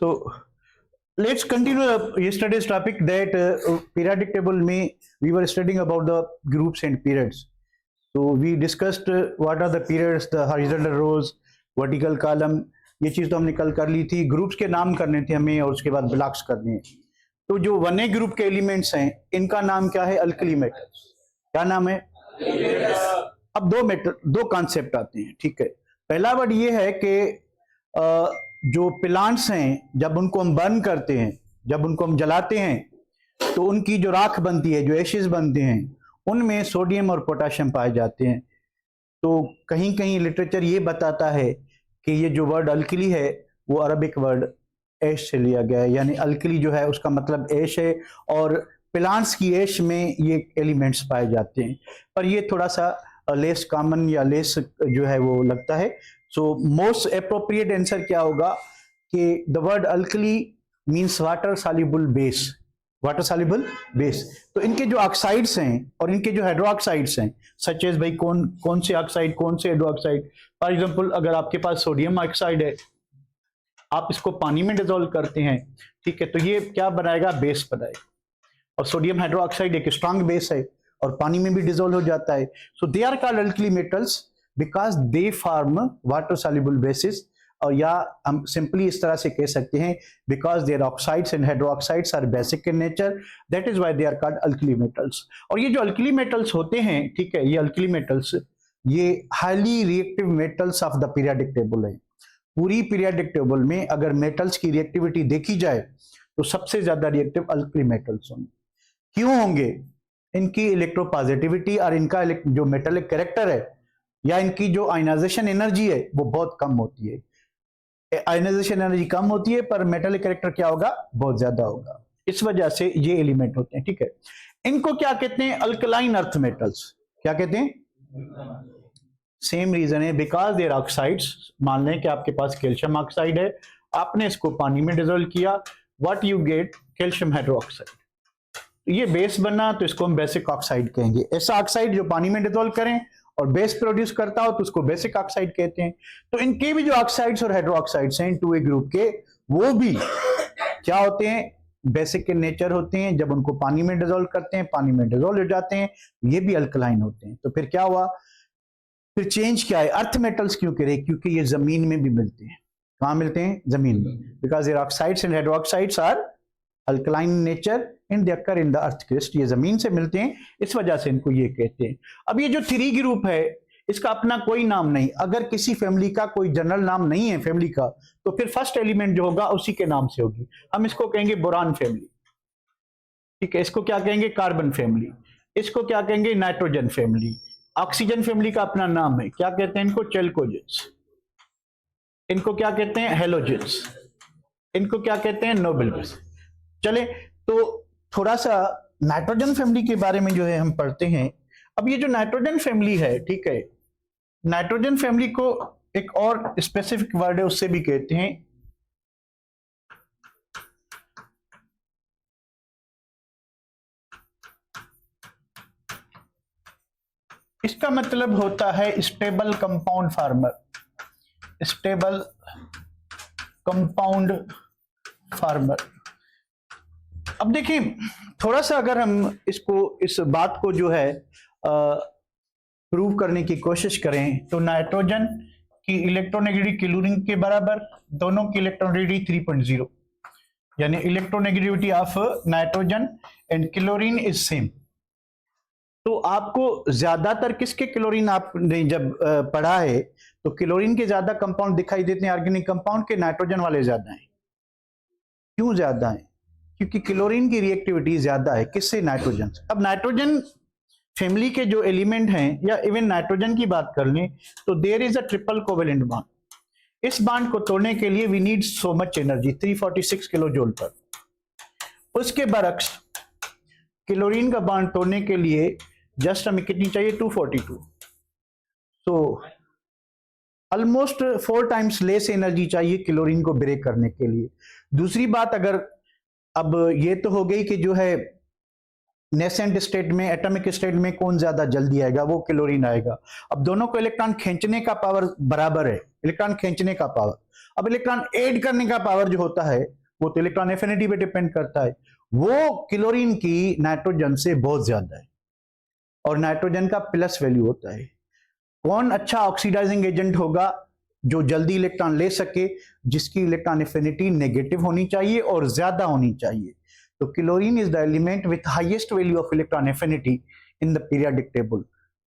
So let's continue yesterday's topic that periodic table में we were studying about the groups and periods. So we discussed what are the periods, the horizontal rows, vertical column. ये चीज तो हमने कल कर ली थी. Groups के नाम करने थे हमें और उसके बाद ब्लॉक्स करने हैं. तो जो 1A ग्रुप के एलिमेंट्स हैं इनका नाम क्या है? Alkali metals. क्या नाम है? अब दो कॉन्सेप्ट आते हैं. ठीक है, पहला वर्ड ये है कि जो प्लांट्स हैं जब उनको हम बर्न करते हैं, जब उनको हम जलाते हैं तो उनकी जो राख बनती है, जो एशेस बनते हैं, उनमें सोडियम और पोटाशियम पाए जाते हैं. तो कहीं कहीं लिटरेचर ये बताता है कि ये जो वर्ड अल्कली है वो अरबिक वर्ड ऐश से लिया गया है, यानी अल्कली जो है उसका मतलब ऐश है और प्लांट्स की ऐश में ये एलिमेंट्स पाए जाते हैं. पर ये थोड़ा सा लेस कॉमन या लेस जो है वो लगता है. सो मोस्ट अप्रोप्रिएट आंसर क्या होगा कि the word alkali means water soluble base. Water soluble base. तो इनके जो ऑक्साइड्स हैं और इनके जो हाइड्रोक्साइड्स हैं, सच एज भाई कौन से ऑक्साइड, कौन से हाइड्रोक्साइड. फॉर एग्जांपल अगर आपके पास सोडियम ऑक्साइड है, आप इसको पानी में डिसॉल्व करते हैं, ठीक है, तो ये क्या बनाएगा? बेस बनाएगा. और सोडियम हाइड्रोक्साइड एक स्ट्रांग बेस है और पानी में भी डिसॉल्व हो जाता है. So they are called alkali metals because they form water soluble bases. और या हम सिंपली इस तरह से कह सकते हैं because their oxides and hydroxides are basic in nature, that is why they are called alkali metals. और ये जो अल्कली मेटल्स होते हैं, ठीक है, ये अल्कली मेटल्स ये highly reactive metals of the periodic table है. पूरी पीरियोडिक टेबल में अगर मेटल्स की रिएक्टिविटी देखी जाए तो सबसे ज्यादा रिएक्टिव अल्कली मेटल्स होंगे. क्यों होंगे? इनकी इलेक्ट्रोपॉजिटिविटी और इनका जो मेटालिक कैरेक्टर है या इनकी जो आयनाइजेशन एनर्जी है वो बहुत कम होती है. आयनाइजेशन एनर्जी कम होती है पर मेटालिक कैरेक्टर क्या होगा? बहुत ज्यादा होगा. इस वजह से ये एलिमेंट होते हैं. ठीक है, इनको क्या कहते हैं? Alkaline earth metals. क्या कहते हैं? सेम रीजन है, बिकॉज देयर ऑक्साइड्स. मान लें कि आपके पास कैल्शियम ऑक्साइड है, आपने इसको पानी में डिसॉल्व किया, what you get? Calcium hydroxide. ये बेस बना तो इसको हम बेसिक ऑक्साइड कहेंगे. ऐसा ऑक्साइड जो पानी में डिसॉल्व करें और बेस प्रोड्यूस करता हो तो उसको बेसिक ऑक्साइड कहते हैं. तो इनके भी जो ऑक्साइड्स और हाइड्रोक्साइड्स हैं 2A ग्रुप के, वो भी क्या होते हैं? बेसिक के नेचर होते हैं. जब उनको पानी में डिसॉल्व करते हैं, पानी में डिसॉल्व हो जाते हैं, ये भी अल्कलाइन होते हैं. तो फिर क्या हुआ? फिर चेंज क्या है? अर्थ मेटल्स क्यों करे? क्योंकि ये जमीन में भी मिलते हैं. कहां मिलते हैं? जमीन में. Because their oxides and hydroxides are alkaline nature and they occur in the earth crust. ये जमीन से मिलते हैं, इस वजह से इनको ये कहते हैं. अब ये जो 3 ग्रुप है इसका अपना कोई नाम नहीं. अगर किसी फैमिली का कोई जनरल नाम नहीं है फैमिली का, तो फिर फर्स्ट एलिमेंट जो होगा उसी के नाम से होगी. हम इसको कहेंगे बोरान फैमिली. ठीक है, इसको क्या कहेंगे? Carbon family. इसको क्या कहेंगे? Nitrogen family. ऑक्सीजन फैमिली का अपना नाम है. क्या कहते हैं इनको? चेल्कोजेंस. इनको क्या कहते हैं? हेलोजेंस. इनको क्या कहते हैं? नोबेल्स. चले तो थोड़ा सा नाइट्रोजन फैमिली के बारे में जो है हम पढ़ते हैं. अब ये जो नाइट्रोजन फैमिली है, ठीक है, नाइट्रोजन फैमिली को एक और स्पेसिफिक वर्ड है उससे भी कहते हैं इसका मतलब होता है stable compound farmer. Stable compound farmer. अब देखिए थोड़ा सा अगर हम इस बात को जो है प्रूव करने की कोशिश करें तो नाइट्रोजन की इलेक्ट्रोनेगेटिविटी क्लोरीन के बराबर, दोनों की इलेक्ट्रोनेगेटिविटी 3.0, यानी electronegativity of nitrogen and chlorine is same. तो आपको ज्यादातर किसके क्लोरीन आपने जब पढ़ा है तो क्लोरीन के ज्यादा कंपाउंड दिखाई देते हैं ऑर्गेनिक कंपाउंड के, नाइट्रोजन वाले ज्यादा हैं. क्यों ज्यादा हैं? क्योंकि क्लोरीन की रिएक्टिविटी ज्यादा है. किससे? नाइट्रोजन से. अब नाइट्रोजन फैमिली के जो एलिमेंट हैं या इवन नाइट्रोजन की बात कर लें तो there is a triple covalent bond. इस बॉन्ड को तोड़ने के लिए we need so much energy, 346 kilo joule पर. उसके बरक्स क्लोरीन का बॉन्ड तोड़ने के लिए जस्ट हमें कितनी चाहिए? 242. So almost 4 times less energy चाहिए क्लोरीन को ब्रेक करने के लिए. दूसरी बात, अगर अब ये तो हो गई कि जो है नेसेंट स्टेट में, एटॉमिक स्टेट में कौन ज्यादा जल्दी आएगा, वो क्लोरीन आएगा। अब दोनों को इलेक्ट्रॉन खींचने का पावर बराबर है, इलेक्ट्रॉन खींचने का पावर। अब इलेक्ट्रॉन ऐड करने का पावर जो होता है वो तो इलेक्ट्रॉन एफिनिटी पे डिपेंड करता है, वो क्लोरीन की नाइट्रोजन से बहुत ज्यादा है, और नाइट्रोजन का प्लस वैल्यू होता है। कौन अच्छा ऑक्सीडाइजिंग एजेंट होगा, जो जल्दी इलेक्ट्रॉन ले सके, जिसकी इलेक्ट्रॉन एफिनिटी नेगेटिव होनी चाहिए और ज्यादा होनी चाहिए। तो chlorine is the element with highest value of electron affinity in the periodic table.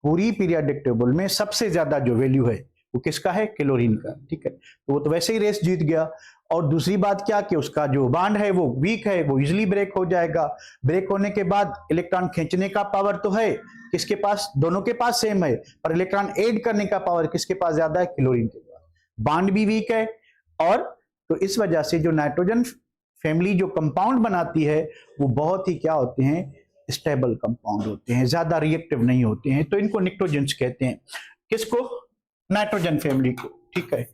पूरी पीरियोडिक टेबल में सबसे ज्यादा जो वैल्यू है वो किसका है, क्लोरीन का। ठीक है, तो वो तो वैसे ही रेस जीत गया। और दूसरी बात क्या कि उसका जो बांड है वो वीक है, वो इजिली ब्रेक हो जाएगा। ब्रेक होने के बाद इलेक्ट्रॉन खींचने का पावर तो है किसके पास, दोनों के पास सेम है, पर इलेक्ट्रॉन ऐड करने का पावर किसके पास ज्यादा है, क्लोरीन के पास। बांड भी वीक है, और तो इस वजह से जो नाइट्रोजन फैमिली जो कंपाउंड बनाती है वो बहुत ही क्या होते हैं, स्टेबल कंपाउंड होते हैं, ज्यादा रिएक्टिव नहीं होते हैं। तो इनको निक्टोजेंस कहते हैं। किसको, नाइट्रोजन फैमिली को। ठीक है,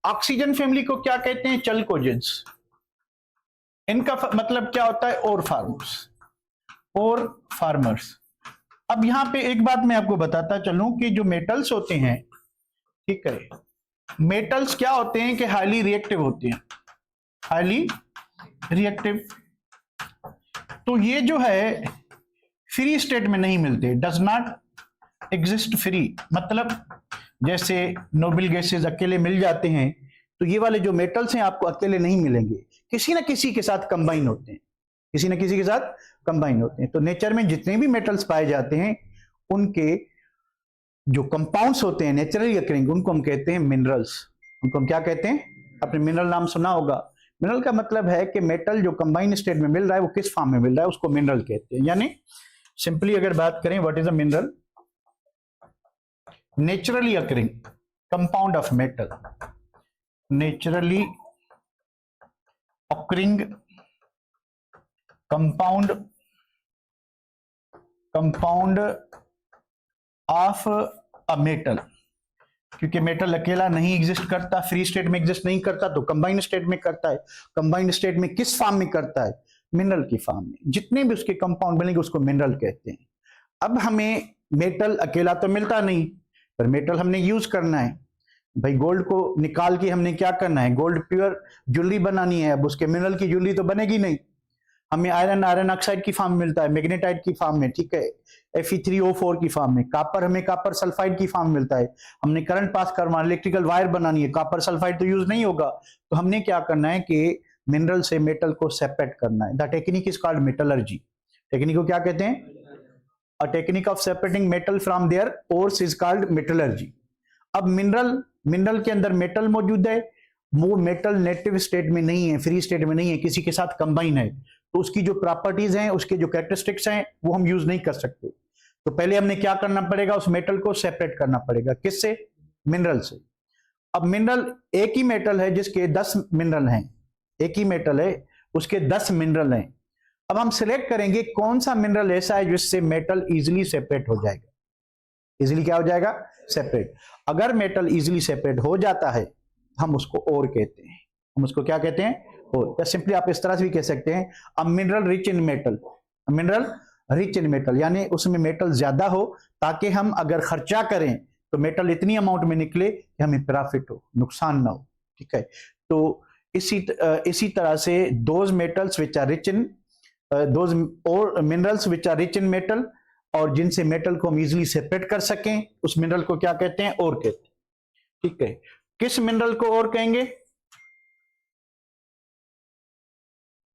ऑक्सीजन फैमिली को क्या कहते हैं, चलकोजेंस। इनका मतलब क्या होता है, और फार्मर्स, और फार्मर्स। अब यहां पे एक बात मैं आपको बताता चलूं कि जो मेटल्स होते हैं, ठीक है, मेटल्स क्या होते हैं कि हाईली रिएक्टिव होते हैं, हाईली रिएक्टिव। तो ये जो है फ्री स्टेट में नहीं मिलते, डज नॉट एग्जिस्ट फ्री। मतलब जैसे नोबल गैसेस अकेले मिल जाते हैं, तो ये वाले जो मेटल्स हैं आपको अकेले नहीं मिलेंगे, किसी ना किसी के साथ कंबाइन होते हैं, किसी ना किसी के साथ कंबाइन होते हैं। तो नेचर में जितने भी मेटल्स पाए जाते हैं उनके जो कंपाउंड्स होते हैं नेचुरली अकरिंग, उनको हम कहते हैं मिनरल्स। उनको हम क्या कहते हैं, आपने मिनरल नाम सुना होगा। मिनरल का मतलब है कि मेटल जो कंबाइन स्टेट में मिल रहा है वो किस फॉर्म में मिल रहा है, उसको मिनरल कहते हैं। यानी सिंपली अगर बात करें, what is a mineral, naturally occurring compound of metal, naturally occurring compound of a metal. क्योंकि मेटल अकेला नहीं एग्जिस्ट करता, फ्री स्टेट में एग्जिस्ट नहीं करता, तो कंबाइंड स्टेट में करता है। कंबाइंड स्टेट में किस फॉर्म में करता है, मिनरल की फॉर्म में। जितने भी उसके कंपाउंड बनेंगे उसको मिनरल कहते हैं। अब हमें मेटल अकेला तो मिलता नहीं, पर मेटल हमने यूज करना है। भाई गोल्ड को निकाल के हमने क्या करना है, गोल्ड प्योर ज्वेलरी बनानी है। अब उसके मिनरल की ज्वेलरी तो बनेगी नहीं। हमें आयरन ऑक्साइड की फॉर्म मिलता है, मैग्नेटाइट की फॉर्म में, ठीक है, Fe3O4 की फॉर्म में। कापर हमें कापर सल्फाइड की फॉर्म मिलता है। हमने करंट पास करवाना, इलेक्ट्रिकल वायर बनानी है, कापर सल्फाइड तो यूज नहीं होगा। तो हमने क्या करना है कि मिनरल से मेटल को सेपरेट करना है। The technique is called metallurgy. Technique को क्या कहते हैं, a technique of separating metal from their ores is called metallurgy. अब मिनरल के अंदर मेटल मौजूद है, वो मेटल नेटिव स्टेट में नहीं है, फ्री स्टेट में नहीं है, किसी के साथ कंबाइन है। तो उसकी जो प्रॉपर्टीज हैं, उसके जो कैरेक्टरिस्टिक्स हैं, वो हम यूज नहीं कर सकते। तो पहले हमने क्या करना पड़ेगा, उस मेटल को सेपरेट करना पड़ेगा। किससे, मिनरल से। अब मिनरल, एक ही मेटल है जिसके 10 मिनरल हैं, एक ही मेटल है उसके 10 मिनरल हैं। अब हम सिलेक्ट करेंगे कौन सा मिनरल ऐसा है जिससे मेटल इजिली सेपरेट हो जाएगा। इजिली क्या हो जाएगा, सेपरेट। अगर मेटल इजिली सेपरेट हो जाता है हम उसको और कहते हैं। हम उसको क्या कहते हैं, और। या सिंपली आप इस तरह से भी कह सकते हैं, a mineral rich in metal, mineral rich in metal, यानी उसमें मेटल ज्यादा हो, ताकि हम अगर खर्चा करें तो मेटल इतनी अमाउंट में निकले कि हमें प्रॉफिट हो, नुकसान ना हो। ठीक है, तो इसी तरह से those metals which are rich in those और minerals which are rich in metal, और जिनसे मेटल को हम इजिली सेपरेट कर सकें, उस मिनरल को क्या कहते हैं, और कहते हैं। ठीक है, किस मिनरल को और कहेंगे,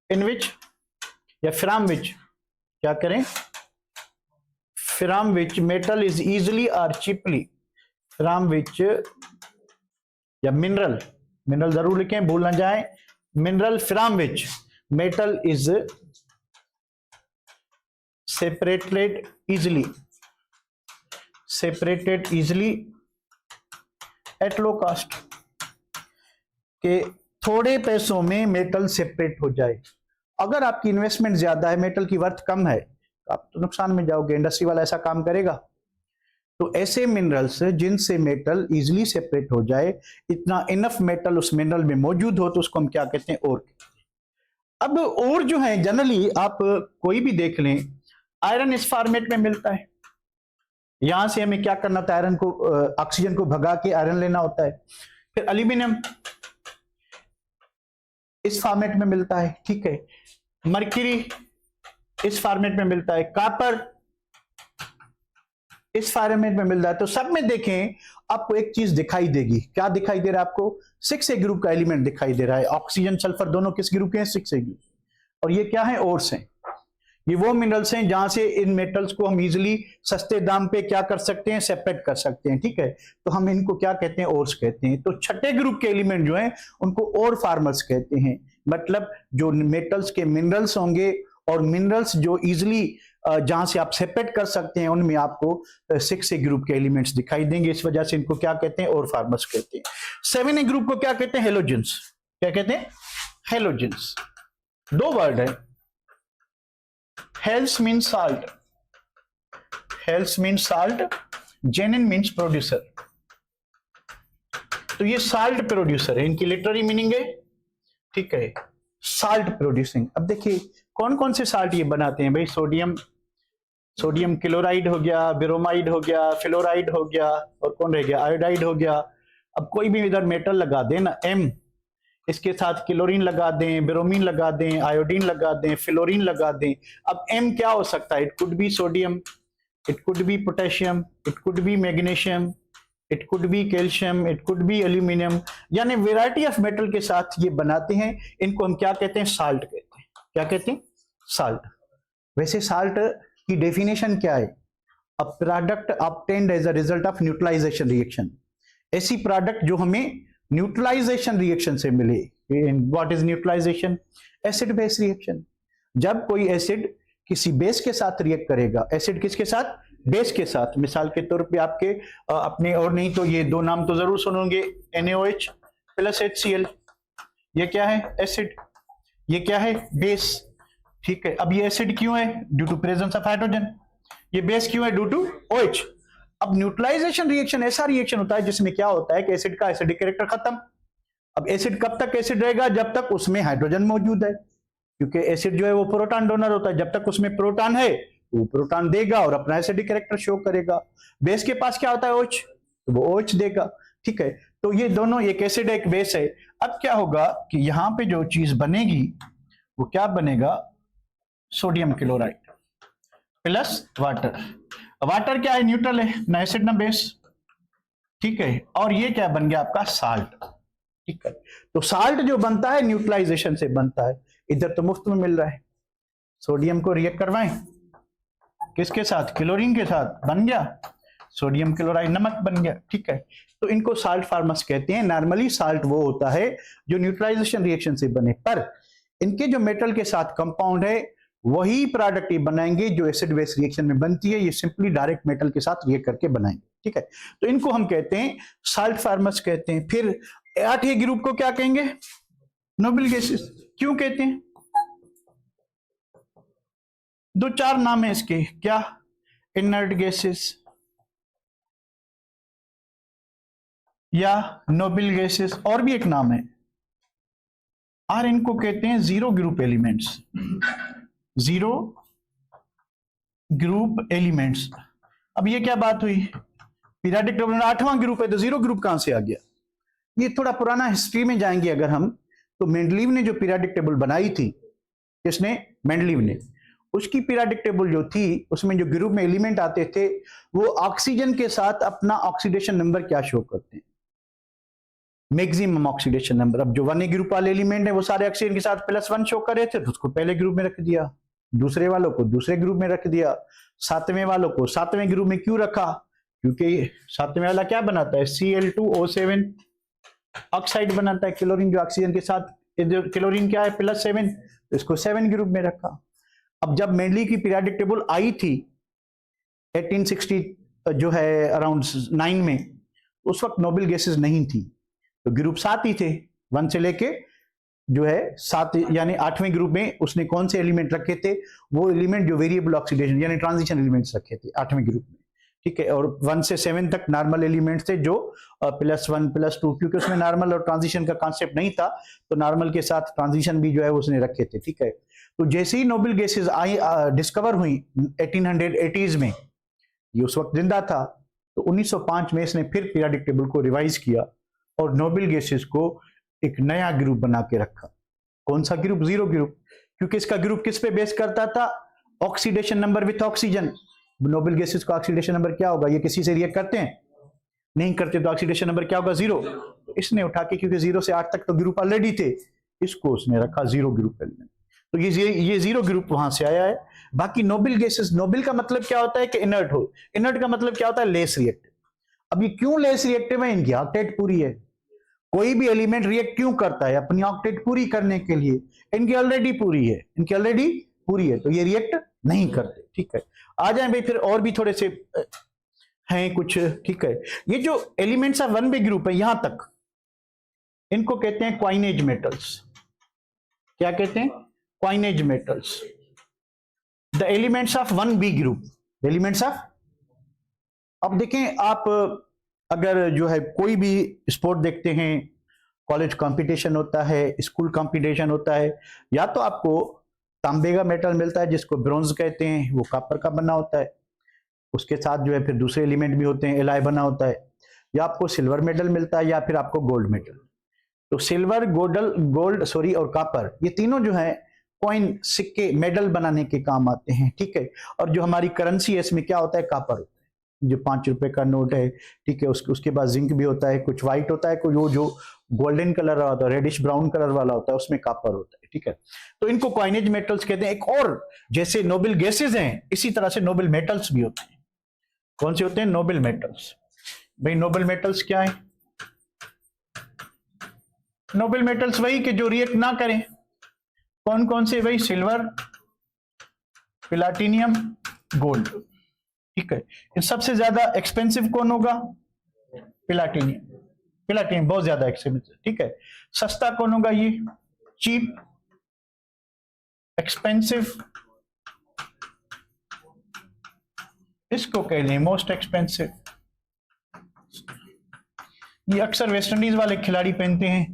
इन विच या फ्रॉम विच, क्या करें, from which metal is easily और चीपली, फ्रॉम विच, या मिनरल, मिनरल जरूर लिखें, भूल ना जाए, mineral from which metal is separated easily at low cost, के थोड़े पैसों में मेटल सेपरेट हो जाए। अगर आपकी इन्वेस्टमेंट ज्यादा है, मेटल की वर्थ कम है, तो आप तो नुकसान में जाओगे। इंडस्ट्री वाला ऐसा काम करेगा। तो ऐसे मिनरल्स जिनसे मेटल इजिली सेपरेट हो जाए, इतना इनफ मेटल उस मिनरल में मौजूद हो, तो उसको हम क्या कहते हैं, और। अब और जो है जनरली आप कोई भी देख लें, आयरन इस फॉर्मेट में मिलता है, यहां से हमें क्या करना होता है, आयरन को ऑक्सीजन को भगा के आयरन लेना होता है। फिर एल्यूमिनियम इस फॉर्मेट में मिलता है, ठीक है। मरकरी इस फॉर्मेट में मिलता है, कॉपर इस फॉर्मेट में मिलता है। तो सब में देखें आपको एक चीज दिखाई देगी, क्या दिखाई दे रहा है आपको, 6A ग्रुप का एलिमेंट दिखाई दे रहा है। ऑक्सीजन सल्फर दोनों किस ग्रुप के हैं, 6A ग्रुप। और ये क्या है, ओर्स हैं। ये वो मिनरल्स हैं जहां से इन मेटल्स को हम इजीली सस्ते दाम पे क्या कर सकते हैं, सेपरेट कर सकते हैं, ठीक है। तो हम इनको क्या कहते हैं, ओर्स कहते हैं। तो छठे ग्रुप के एलिमेंट जो हैं उनको ओर फार्मर्स कहते हैं। मतलब जो मेटल्स के मिनरल्स होंगे और मिनरल्स जो इजीली जहां से आप सेपरेट कर सकते हैं, उनमें आपको 6A ग्रुप के एलिमेंट्स दिखाई देंगे। इस वजह से इनको क्या कहते हैं, ओर फार्मर्स कहते हैं। 7A ग्रुप को क्या कहते हैं, हेलोजेंस। क्या कहते हैं, हेलोजेंस। दो वर्ड है, hals means salt, hals means salt, genin means producer. तो ये साल्ट प्रोड्यूसर है, इनकी लिटररी मीनिंग है, ठीक है, साल्ट प्रोड्यूसिंग। अब देखिए कौन कौन से साल्ट ये बनाते हैं भाई, सोडियम क्लोराइड हो गया, ब्रोमाइड हो गया, फ्लोराइड हो गया, और कौन रह गया, आयोडाइड हो गया। अब कोई भी इधर मेटल लगा दें ना, एम, इसके साथ क्लोरीन लगा दें, ब्रोमीन लगा दें, आयोडीन लगा दें, फ्लोरीन लगा दें। अब एम क्या हो सकता है, it could be sodium, it could be potassium, it could be magnesium, it could be calcium, it could be aluminium, यानी वेराइटी ऑफ मेटल के साथ ये बनाते हैं। इनको हम क्या कहते हैं, साल्ट कहते हैं। क्या कहते हैं, साल्ट। वैसे साल्ट की डेफिनेशन क्या है, a product obtained as a result of neutralization reaction. ऐसी प्रोडक्ट जो हमें न्यूट्रलाइजेशन रिएक्शन से मिले। What is neutralization, acid base reaction. जब कोई एसिड किसी बेस के साथ रिएक्ट करेगा, एसिड किसके साथ, बेस के साथ। मिसाल के तौर पे आपके अपने, और नहीं तो ये दो नाम तो जरूर सुनोगे, NaOH प्लस HCl, ये क्या है, एसिड, ये क्या है, बेस, ठीक है। अब ये एसिड क्यों है, due to presence of hydrogen. ये बेस क्यों है, ड्यू टू OH। अब न्यूट्रलाइजेशन रिएक्शन ऐसा रिएक्शन होता है जिसमें क्या होता है कि एसिड का एसिडिक कैरेक्टर खत्म। अब एसिड कब तक एसिड रहेगा, जब तक उसमें हाइड्रोजन मौजूद है, क्योंकि एसिड जो है वो प्रोटॉन डोनर होता है। जब तक उसमें प्रोटॉन है वो प्रोटॉन देगा और अपना एसिडिक कैरेक्टर शो करेगा। बेस के पास क्या होता है, OH, तो वो OH देगा, ठीक है। तो ये दोनों, एक एसिड है एक बेस है। अब क्या होगा कि यहां पे जो चीज बनेगी वो क्या बनेगा, sodium chloride plus water. Water क्या है, न्यूट्रल है, ना एसिड ना बेस, ठीक है। और ये क्या बन गया आपका, साल्ट, ठीक है। तो साल्ट जो बनता है न्यूट्रलाइजेशन से बनता है। इधर तो मुफ्त में मिल रहा है, सोडियम को रिएक्ट करवाएं किसके साथ, क्लोरीन के साथ, बन गया सोडियम क्लोराइड, नमक बन गया, ठीक है। तो इनको साल्ट फार्मर्स कहते हैं। नॉर्मली साल्ट वो होता है जो न्यूट्रलाइजेशन रिएक्शन से बने, पर इनके जो मेटल के साथ कंपाउंड है वही प्रोडक्ट ये बनाएंगे जो एसिड बेस रिएक्शन में बनती है। ये सिंपली डायरेक्ट मेटल के साथ रिएक्ट करके बनाएंगे, ठीक है। तो इनको हम कहते हैं साल्ट फार्मर्स कहते हैं। फिर 8 ग्रुप को क्या कहेंगे, नोबल गैसेस। क्यों कहते हैं, दो चार नाम है इसके, क्या, इनर्ट गैसेस या नोबल गैसेस, और भी एक नाम है, और इनको कहते हैं zero group elements, zero group elements. अब ये क्या बात हुई, पीरियोडिक टेबल में 8वां ग्रुप है तो जीरो ग्रुप कहां से आ गया। ये थोड़ा पुराना हिस्ट्री में जाएंगे अगर हम, तो मेंडलीव ने जो पीरियोडिक टेबल बनाई थी, किसने, मेंडलीव ने, उसकी पीरियोडिक टेबल जो थी उसमें जो ग्रुप में एलिमेंट आते थे वो ऑक्सीजन के साथ अपना ऑक्सीडेशन नंबर क्या शो करते हैं, मैक्सिमम ऑक्सीडेशन नंबर। अब जो 1A ग्रुप वाले एलिमेंट है वो सारे ऑक्सीजन के साथ +1 शो कर रहे थे, तो उसको पहले ग्रुप में रख दिया, दूसरे वालों को दूसरे ग्रुप में रख दिया, 7वें वालों को 7वें ग्रुप में क्यों रखा, क्योंकि 7वें वाला क्या बनाता है, Cl2O7 ऑक्साइड बनाता है, क्लोरीन जो ऑक्सीजन के साथ, क्लोरीन क्या है +7, तो इसको 7 ग्रुप में रखा। अब जब मेंडली की पीरियोडिक टेबल आई थी 1860 जो है अराउंड 9 में, उस वक्त नोबल गैसेस नहीं थी, तो ग्रुप 7 ही थे, 1 से लेके जो है 7, यानी 8वें ग्रुप में उसने कौन से एलिमेंट रखे थे, वो एलिमेंट जो वेरिएबल ऑक्सीडेशन यानी ट्रांजिशन एलिमेंट्स रखे थे 8वें ग्रुप में, ठीक है। और 1 से 7 तक नॉर्मल एलिमेंट्स थे जो +1 +2, क्योंकि उसमें नॉर्मल और ट्रांजिशन का कॉन्सेप्ट नहीं था, तो नॉर्मल के साथ ट्रांजिशन भी जो है उसने रखे थे, ठीक है। तो जैसे ही नोबल गैसेस आई डिस्कवर हुई 1880s में, ये उस वक्त जिंदा था, तो 1905 में इसने फिर पीरियोडिक टेबल को रिवाइज किया और नोबल गैसेस को एक नया ग्रुप बना के रखा। कौन सा ग्रुप? जीरो ग्रुप, क्योंकि इसका ग्रुप किस पे बेस करता था? Oxidation number with oxygen. Noble gases का ऑक्सीडेशन नंबर क्या होगा? ये किसी से रिएक्ट करते हैं? नहीं करते, तो ऑक्सीडेशन नंबर क्या होगा? जीरो। तो इसने उठा के, क्योंकि 0 से 8 तक तो ग्रुप ऑलरेडी थे, इसको उसने रखा जीरो ग्रुप एलिमेंट। तो ये जीरो ग्रुप वहां से आया है। बाकी नोबल गैसेस, नोबल का मतलब क्या होता है कि इनर्ट हो, इनर्ट का मतलब क्या होता है? Less reactive. अब ये क्यों लेस रिएक्टिव है? इनकी ऑक्टेट पूरी है। कोई भी एलिमेंट रिएक्ट क्यों करता है? अपनी ऑक्टेट पूरी करने के लिए। इनकी ऑलरेडी पूरी है, इनकी ऑलरेडी पूरी है, तो ये रिएक्ट नहीं करते। ठीक है, आ जाए भाई फिर और भी थोड़े से हैं कुछ। ठीक है, ये जो elements of one B group है यहां तक, इनको कहते हैं क्वाइनेज मेटल्स। क्या कहते हैं? Coinage metals. The elements of one B group, elements of. अब देखें आप, अगर जो है कोई भी स्पोर्ट देखते हैं, कॉलेज कंपटीशन होता है, स्कूल कंपटीशन होता है, या तो आपको तांबे का मेटल मिलता है जिसको ब्रॉन्ज कहते हैं, वो कॉपर का बना होता है, उसके साथ जो है फिर दूसरे एलिमेंट भी होते हैं, एलॉय बना होता है, या आपको सिल्वर मेडल मिलता है, या फिर आपको गोल्ड मेडल। तो सिल्वर, गोल्ड और कॉपर, ये तीनों जो है कॉइन, सिक्के, मेडल बनाने के काम आते हैं। ठीक है, और जो हमारी करेंसी है इसमें क्या होता है? कॉपर होता है। जो 5 रुपए का नोट है, ठीक है, उसके बाद जिंक भी होता है, कुछ व्हाइट होता है, कोई वो जो गोल्डन कलर वाला होता है, रेडिश ब्राउन कलर वाला होता है, उसमें कॉपर होता है। ठीक है, तो इनको कॉइनेज मेटल्स कहते हैं। एक और, जैसे नोबल गैसेज हैं, इसी तरह से नोबल मेटल्स भी होते हैं। कौन से होते हैं? Noble metals. भाई नोबल मेटल्स क्या है? नोबल मेटल्स वही कि जो रिएक्ट ना करें। कौन कौन से? भाई सिल्वर, प्लाटिनियम, गोल्ड। ठीक है, इन सबसे ज्यादा एक्सपेंसिव कौन होगा? प्लाटिनियम। प्लाटिनियम बहुत ज्यादा एक्सपेंसिव। ठीक है, सस्ता कौन होगा? ये चीप, एक्सपेंसिव, इसको कह दें मोस्ट एक्सपेंसिव। ये अक्सर वेस्ट इंडीज वाले खिलाड़ी पहनते हैं,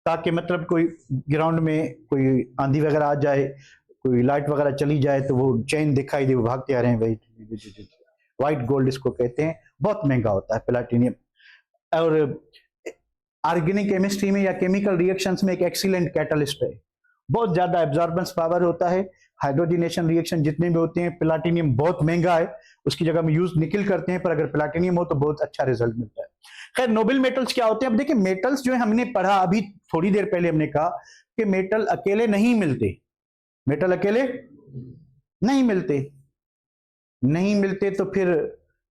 ताकि मतलब कोई ग्राउंड में कोई आंधी वगैरह आ जाए, कोई लाइट वगैरह चली जाए, तो वो चेन दिखाई दे, वो भागते आ रहे हैं। भाई व्हाइट गोल्ड इसको कहते हैं। बहुत महंगा होता है प्लैटिनियम, और ऑर्गेनिक केमिस्ट्री में या केमिकल रिएक्शंस में एक एक्सीलेंट कैटलिस्ट है। बहुत ज्यादा एब्जॉर्बेंस पावर होता है। हाइड्रोजनेशन रिएक्शन जितने भी होते हैं, प्लैटिनियम बहुत महंगा है, उसकी जगह में यूज निकल करते हैं, पर अगर प्लैटिनियम हो तो बहुत अच्छा रिजल्ट मिलता है। खैर, नोबल मेटल्स क्या होते हैं? अब देखिए, मेटल्स जो है हमने पढ़ा अभी थोड़ी देर पहले, हमने कहा कि मेटल अकेले नहीं मिलते। मेटल अकेले नहीं मिलते, नहीं मिलते तो फिर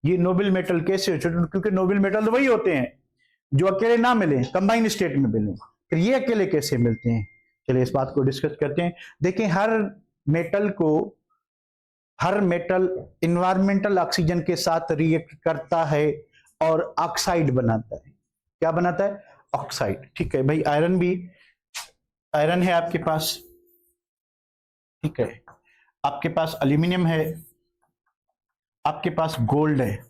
ये नोबल मेटल कैसे हो? क्योंकि नोबल मेटल तो वही होते हैं जो अकेले ना मिले, कंबाइंड स्टेट में मिले। फिर ये अकेले कैसे मिलते हैं? चलिए इस बात को डिस्कस करते हैं। देखिए, हर मेटल इन्वायरमेंटल ऑक्सीजन के साथ रिएक्ट करता है और ऑक्साइड बनाता है। क्या बनाता है? ऑक्साइड। ठीक है भाई, आयरन भी, आयरन है आपके पास, ठीक है, आपके पास एल्यूमिनियम है, आपके पास गोल्ड है।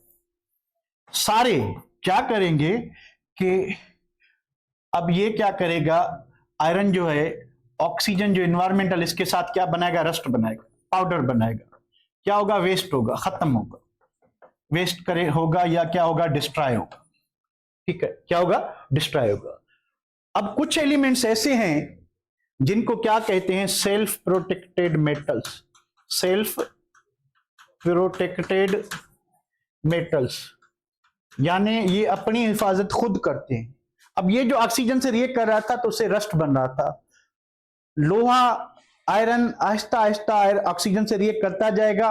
सारे क्या करेंगे कि अब ये क्या करेगा, आयरन जो है ऑक्सीजन जो इन्वायरमेंटल, इसके साथ क्या बनाएगा? रस्ट बनाएगा, पाउडर बनाएगा। क्या होगा? वेस्ट होगा, खत्म होगा, वेस्ट करे होगा, या क्या होगा? डिस्ट्रॉय होगा। ठीक है, क्या होगा? डिस्ट्रॉय होगा। अब कुछ एलिमेंट्स ऐसे हैं जिनको क्या कहते हैं? Self protected metals. Self protected metals, यानी ये अपनी हिफाजत खुद करते हैं। अब ये जो ऑक्सीजन से रिएक्ट कर रहा था तो उससे रस्ट बन रहा था। लोहा, आयरन आहिस्ता आहिस्ता ऑक्सीजन से रिएक्ट करता जाएगा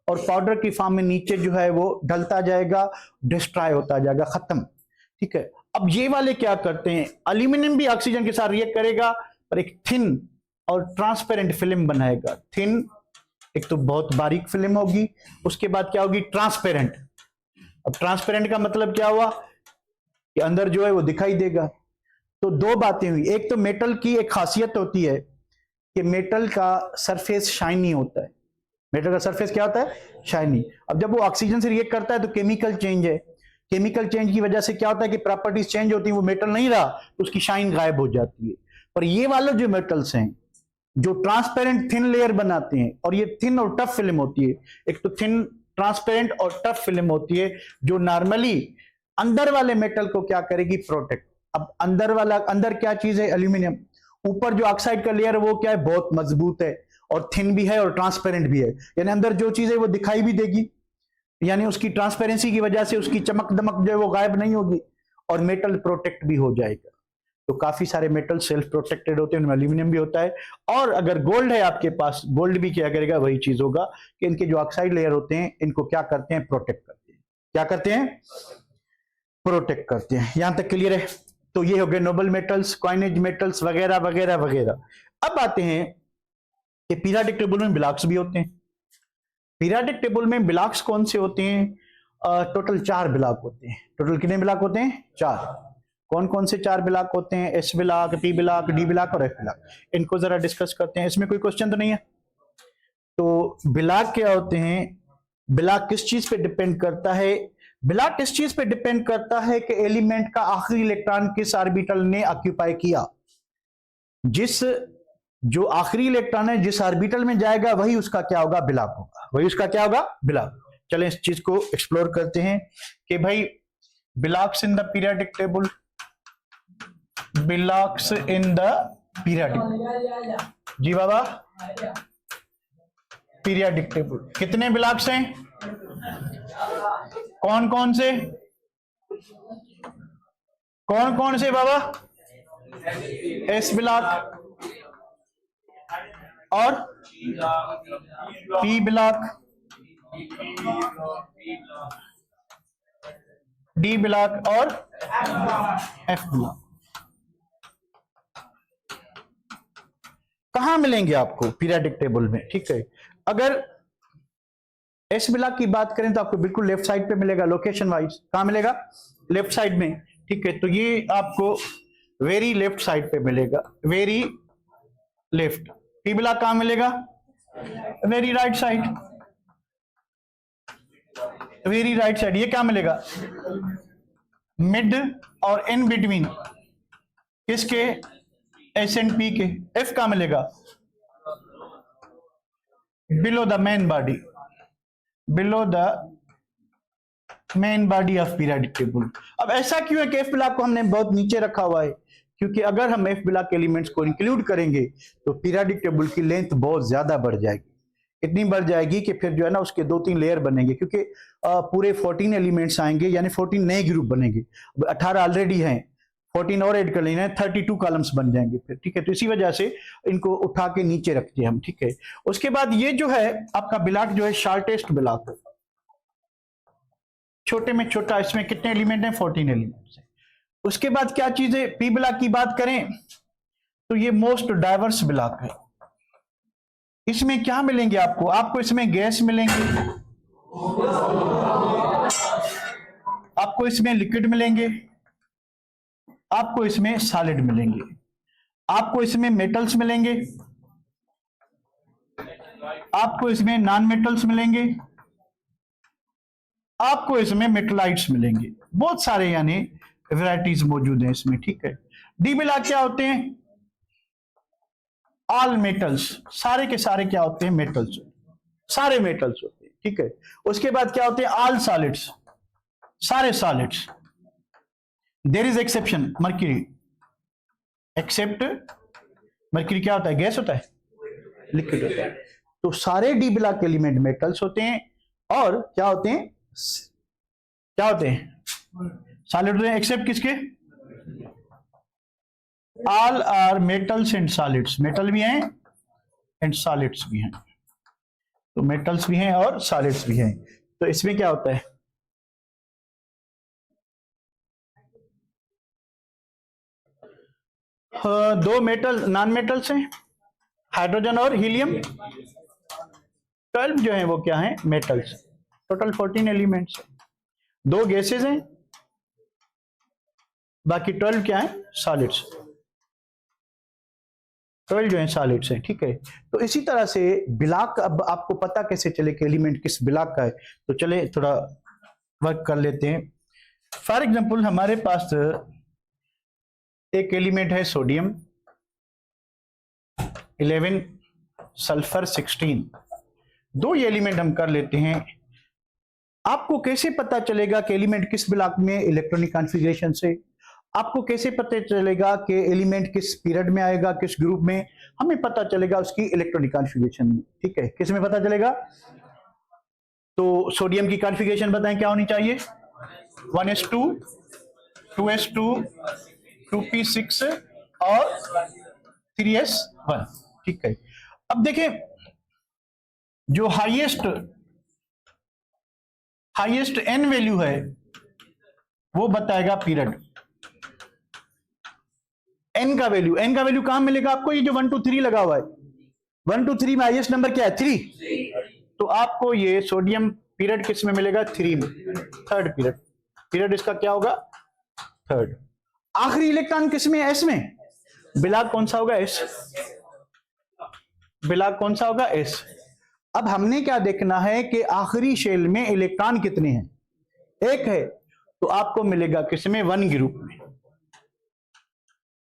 और पाउडर की फॉर्म में नीचे जो है वो ढलता जाएगा, डिस्ट्रॉय होता जाएगा, खत्म। ठीक है, अब ये वाले क्या करते हैं? एल्यूमिनियम भी ऑक्सीजन के साथ रिएक्ट करेगा, पर एक थिन और ट्रांसपेरेंट फिल्म बनाएगा। थिन, एक तो बहुत बारीक फिल्म होगी, उसके बाद क्या होगी? ट्रांसपेरेंट। अब ट्रांसपेरेंट का मतलब क्या हुआ कि अंदर जो है वो दिखाई देगा। तो दो बातें हुई। एक तो मेटल की एक खासियत होती है कि मेटल का सरफेस शाइनी होता है। मेटल का सरफेस क्या होता है? शाइनी। अब जब वो ऑक्सीजन से रिएक्ट करता है तो केमिकल चेंज है, केमिकल चेंज की वजह से क्या होता है कि प्रॉपर्टीज चेंज होती है, वो मेटल नहीं रहा तो उसकी शाइन गायब हो जाती है। पर ये वाले जो मेटल्स हैं, जो ट्रांसपेरेंट थिन लेयर बनाते हैं, और ये थिन और टफ फिल्म होती है। एक तो थिन ट्रांसपेरेंट और टफ फिल्म होती है जो नॉर्मली अंदर वाले मेटल को क्या करेगी, प्रोटेक्ट। अब अंदर क्या चीज है, एल्यूमिनियम। ऊपर जो ऑक्साइड का लेयर है वो क्या है, बहुत मजबूत है और थिन भी है और ट्रांसपेरेंट भी है, यानी अंदर जो चीज है वो दिखाई भी देगी, यानी उसकी ट्रांसपेरेंसी की वजह से उसकी चमक दमक जो है वो गायब नहीं होगी, और मेटल प्रोटेक्ट भी हो जाएगा। तो काफी सारे मेटल सेल्फ प्रोटेक्टेड होते हैं, उनमें एल्यूमिनियम भी होता है। और अगर गोल्ड है आपके पास, गोल्ड भी क्या करेगा, वही चीज होगा कि इनके जो ऑक्साइड लेयर होते हैं इनको क्या करते हैं, प्रोटेक्ट करते हैं। क्या करते हैं, प्रोटेक्ट करते हैं। यहां तक क्लियर है? तो ये हो गए नोबल मेटल्स, कॉइनेज मेटल्स वगैरह वगैरह वगैरह। अब आते हैं कि पीरियोडिक टेबल में ब्लॉक्स भी होते हैं। पीरियोडिक टेबल में ब्लॉक्स कौन से होते हैं? टोटल 4 ब्लॉक होते हैं। टोटल कितने ब्लॉक होते हैं? 4। कौन कौन से 4 ब्लॉक होते हैं? S block, P block, D block और एफ ब्लॉक। इनको जरा डिस्कस करते हैं। इसमें कोई क्वेश्चन तो नहीं है? तो ब्लॉक क्या होते हैं? ब्लॉक किस चीज पे डिपेंड करता है? ब्लॉक किस चीज पे डिपेंड करता है कि एलिमेंट का आखिरी इलेक्ट्रॉन किस ऑर्बिटल ने ऑक्यूपाई किया। जो आखिरी इलेक्ट्रॉन है जिस ऑर्बिटल में जाएगा वही उसका क्या होगा, ब्लॉक होगा। वही उसका क्या होगा, ब्लॉक। चलें इस चीज को एक्सप्लोर करते हैं कि भाई blocks in the periodic table, blocks in the periodic, जी बाबा, पीरियोडिक टेबल कितने ब्लॉक्स हैं? कौन कौन से? कौन कौन से बाबा? एस ब्लॉक और पी ब्लॉक, डी ब्लॉक और एफ ब्लॉक। कहां मिलेंगे आपको पीरियोडिक टेबल में? ठीक है, अगर एस ब्लॉक की बात करें तो आपको बिल्कुल लेफ्ट साइड पे मिलेगा, लोकेशन वाइज। कहां मिलेगा? लेफ्ट साइड में। ठीक है, तो ये आपको वेरी लेफ्ट साइड पे मिलेगा, वेरी लेफ्ट। पी ब्लॉक कहां मिलेगा? Very right side, very right side. ये क्या मिलेगा? मिड और इन बिटवीन किसके? एस एंड पी के। एफ कहां मिलेगा? Below the main body, below the main body of periodic table. अब ऐसा क्यों है कि एफ ब्लॉक को हमने बहुत नीचे रखा हुआ है? क्योंकि अगर हम एफ ब्लॉक एलिमेंट्स को इंक्लूड करेंगे तो पीरियोडिक टेबल की लेंथ बहुत ज्यादा बढ़ जाएगी। इतनी बढ़ जाएगी कि फिर जो है ना उसके 2-3 लेयर बनेंगे, क्योंकि पूरे 14 एलिमेंट्स आएंगे, यानी 14 नए ग्रुप बनेंगे। 18 ऑलरेडी हैं, 14 और ऐड कर लेना, 32 कॉलम्स बन जाएंगे फिर। ठीक है, तो इसी वजह से इनको उठा के नीचे रखते हैं हम। ठीक है, उसके बाद ये जो है आपका ब्लॉक जो है शॉर्टेस्ट ब्लॉक है, छोटे में छोटा। इसमें कितने एलिमेंट हैं? 14 एलिमेंट्स हैं। उसके बाद क्या चीज है? पी ब्लॉक की बात करें तो ये मोस्ट डाइवर्स ब्लॉक है। इसमें क्या मिलेंगे आपको? आपको इसमें गैस मिलेंगे, आपको इसमें लिक्विड मिलेंगे, आपको इसमें सॉलिड मिलेंगे, आपको इसमें मेटल्स मिलेंगे, आपको इसमें नॉन मेटल्स मिलेंगे, आपको इसमें मेटलाइट्स मिलेंगे। बहुत सारे यानी वैरायटीज मौजूद हैं इसमें। ठीक है, डी ब्लॉक क्या होते हैं? ऑल मेटल्स, सारे के सारे क्या होते हैं? मेटल्स, सारे मेटल्स होते हैं। ठीक है, उसके बाद क्या होते हैं? ऑल सॉलिड्स, सारे solids. There is exception, mercury, except mercury क्या होता है? गैस होता है, लिक्विड होता है। तो सारे डी ब्लॉक एलिमेंट मेटल्स होते हैं, और क्या होते हैं? क्या होते हैं? सॉलिड होते हैं, एक्सेप्ट किसके? All are metals and solids. Metal भी हैं एंड सॉलिड्स भी हैं, तो मेटल्स भी हैं और सॉलिड्स भी हैं। तो इसमें क्या होता है? दो मेटल नॉन मेटल्स हैं, हाइड्रोजन और हीलियम। 12 जो है वो क्या है? मेटल्स। टोटल 14 एलिमेंट्स हैं। 2 गैसेस हैं, बाकी 12 क्या है? सॉलिड्स। 12 जो है सॉलिड्स हैं। ठीक है, तो इसी तरह से ब्लॉक, अब आपको पता कैसे चले कि एलिमेंट किस ब्लॉक का है? तो चले थोड़ा वर्क कर लेते हैं। फॉर एग्जांपल हमारे पास एक एलिमेंट है सोडियम, 11 सल्फर 16, दो ये एलिमेंट हम कर लेते हैं। आपको कैसे पता चलेगा कि एलिमेंट किस ब्लॉक में इलेक्ट्रॉनिक कॉन्फ़िगरेशन से? आपको कैसे पता चलेगा कि एलिमेंट किस पीरियड में आएगा, किस ग्रुप में? हमें पता चलेगा उसकी इलेक्ट्रॉनिक कॉन्फ़िगरेशन में। ठीक है, किस में पता चलेगा? तो सोडियम की कॉन्फ़िगरेशन बताएं क्या होनी चाहिए? 1s2, 2s2, 2p6 और 3s1। ठीक है, अब देखें जो हाईएस्ट एन वैल्यू है वो बताएगा पीरियड। एन का वैल्यू कहां मिलेगा आपको? ये जो 1 2 3 लगा हुआ है, 1 2 3 में हाईएस्ट नंबर क्या है? 3। तो आपको ये सोडियम पीरियड किस में मिलेगा? 3 में, थर्ड पीरियड इसका क्या होगा? थर्ड। आखिरी इलेक्ट्रॉन किस में? एस में। ब्लॉक कौन सा होगा? एस। ब्लॉक कौन सा होगा? एस। अब हमने क्या देखना है कि आखिरी शेल में इलेक्ट्रॉन कितने हैं? एक है, तो आपको मिलेगा किसमें? 1 ग्रुप में।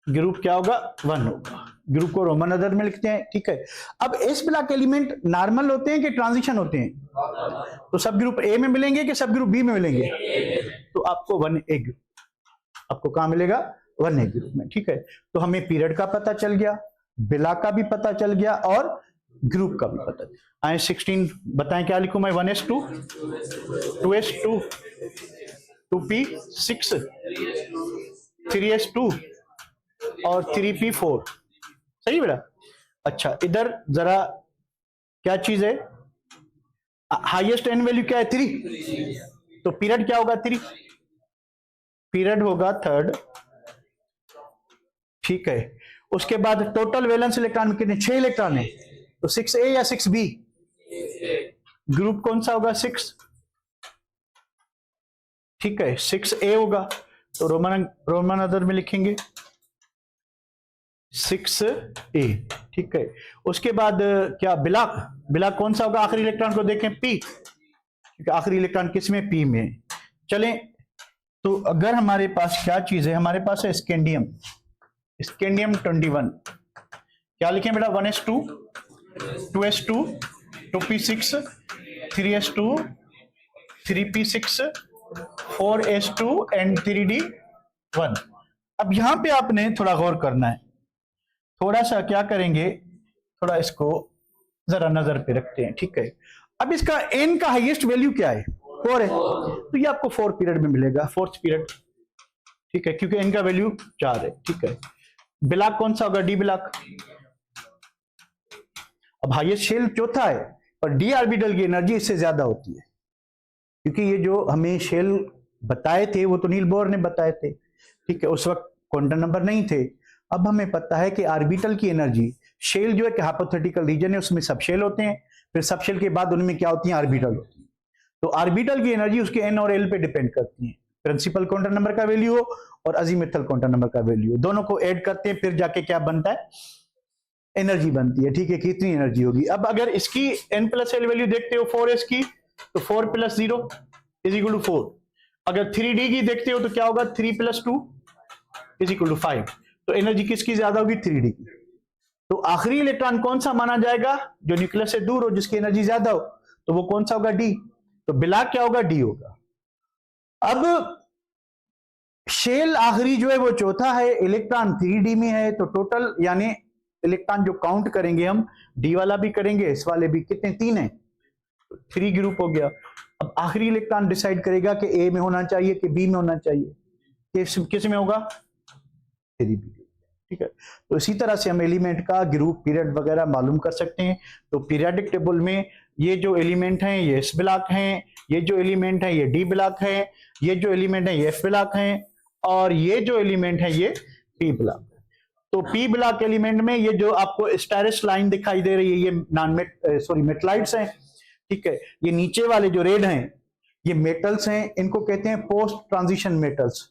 ग्रुप क्या होगा? 1 होगा। ग्रुप को रोमन नंबर में लिखते हैं। ठीक है, अब एस ब्लॉक एलिमेंट नॉर्मल होते हैं कि ट्रांजिशन होते हैं? तो सब ग्रुप ए में मिलेंगे कि सब ग्रुप बी में मिलेंगे? तो आपको 1A ग्रुप, आपको कहां मिलेगा? 1A ग्रुप में। ठीक है, तो हमें पीरियड का पता चल गया, ब्लॉक का भी पता चल गया और ग्रुप का भी पता। आए 16 बताएं क्या लिखूं मैं? 1s2, 2s2, 2p6, 3s2 और 3p4। सही बेटा? अच्छा, इधर जरा क्या चीज है? हाईएस्ट एन वैल्यू क्या है? 3। तो पीरियड क्या होगा? 3। पीरियड होगा थर्ड। ठीक है, उसके बाद टोटल वैलेंस इलेक्ट्रॉन में कितने? 6 इलेक्ट्रॉन है, तो 6A या 6B? ग्रुप कौन सा होगा? 6। ठीक है, 6A होगा, तो रोमन अदर में लिखेंगे 6A। ठीक है, उसके बाद क्या? ब्लॉक कौन सा होगा? आखिरी इलेक्ट्रॉन को देखें, P। आखिरी इलेक्ट्रॉन किस में? P में। चलें, तो अगर हमारे पास क्या चीज है? हमारे पास है स्कैंडियम 21। क्या लिखें बेटा? 1s2, 2s2, 2p6, 3s2, 3p6, 4s2 and 3d1। अब यहां पे आपने थोड़ा गौर करना है। थोड़ा सा क्या करेंगे, थोड़ा इसको जरा नजर पे रखते हैं। ठीक है, अब इसका एन का हाईएस्ट वैल्यू क्या है? 4 है, तो ये आपको 4 पीरियड में मिलेगा, 4th पीरियड। ठीक है, क्योंकि एन का वैल्यू 4 है। ठीक है, ब्लॉक कौन सा होगा? D block. अब हाईएस्ट शेल चौथा है, पर डी ऑर्बिटल की एनर्जी इससे ज्यादा होती है, क्योंकि ये जो हमें शेल बताए थे वो तो नील बोर ने बताए थे। ठीक है, उस वक्त क्वांटम नंबर नहीं थे। अब हमें पता है कि ऑर्बिटल की एनर्जी, शेल जो है कि हाइपोथेटिकल रीजन है, उसमें सब शेल होते हैं, फिर सब शेल के बाद उनमें क्या होती है? ऑर्बिटल होती है। तो ऑर्बिटल की एनर्जी उसके एन और एल पे डिपेंड करती है। प्रिंसिपल क्वांटम नंबर का वैल्यू हो और अजीमुथल क्वांटम नंबर का वैल्यू हो, दोनों को ऐड करते हैं, फिर जाके क्या बनता है? एनर्जी बनती है। ठीक है, कितनी एनर्जी होगी? अब अगर इसकी n प्लस एल वैल्यू देखते हो 4s की, तो 4 + 0 = 4। अगर 3d की देखते हो तो क्या होगा? 3 + 2 = 5। तो एनर्जी किसकी ज्यादा होगी? 3d की। तो आखिरी इलेक्ट्रॉन कौन सा माना जाएगा? जो न्यूक्लियस से दूर हो, जिसकी एनर्जी ज्यादा हो, तो वो कौन सा होगा? डी। तो ब्लॉक क्या होगा? डी होगा। अब शेल आखिरी जो है वो चौथा है, इलेक्ट्रॉन 3d में है, तो टोटल यानी इलेक्ट्रॉन जो काउंट करेंगे हम, डी वाला भी करेंगे, इस वाले भी, कितने? 3 है, 3 ग्रुप हो गया। अब आखिरी इलेक्ट्रॉन डिसाइड करेगा कि ए में होना चाहिए कि बी में होना चाहिए। किस में होगा? 3b। ठीक है, तो इसी तरह से हम एलिमेंट का ग्रुप, पीरियड वगैरह मालूम कर सकते हैं। तो पीरियोडिक टेबल में ये जो एलिमेंट हैं ये एस ब्लॉक हैं, ये जो एलिमेंट है ये डी ब्लॉक है, ये जो एलिमेंट है ये एफ ब्लॉक हैं, और ये जो एलिमेंट है ये पी ब्लॉक है। तो पी ब्लॉक एलिमेंट में ये जो आपको स्टाइरस लाइन दिखाई दे रही है, ये मेटलाइट्स हैं। ठीक है, ये नीचे वाले जो रेड हैं ये मेटल्स हैं, इनको कहते हैं post transition metals,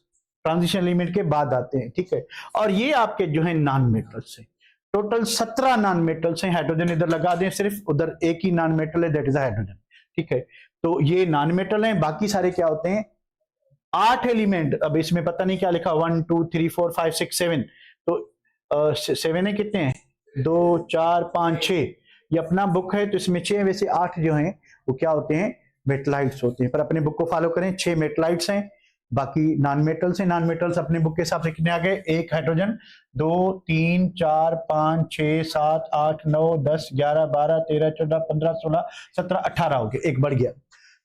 transition element के बाद आते हैं। ठीक है, और ये आपके जो है नॉन मेटल्स हैं। टोटल 17 नॉन मेटल्स हैं। हाइड्रोजन इधर लगा दें, सिर्फ उधर एक ही नॉन मेटल है, दैट इज हाइड्रोजन। ठीक है, तो ये नॉन मेटल हैं, बाकी सारे क्या होते हैं? 8 एलिमेंट। अब इसमें पता नहीं क्या लिखा, 1 2 3 4 5 6 7, तो 7 है, कितने हैं? 2 4 5 6, ये अपना बुक है तो इसमें 6 में से 8 जो हैं वो क्या होते हैं, मेटलाइट्स होते हैं। पर अपने बुक को फॉलो करें, 6 मेटलाइट्स हैं, बाकी नॉन मेटल्स हैं। नॉन मेटल्स अपने बुक के हिसाब से कितने आ गए, 1 हाइड्रोजन, 2 3 4 5 6 7 8 9 10 11 12 13 14 15 16 17 18 हो गए, एक बढ़ गया।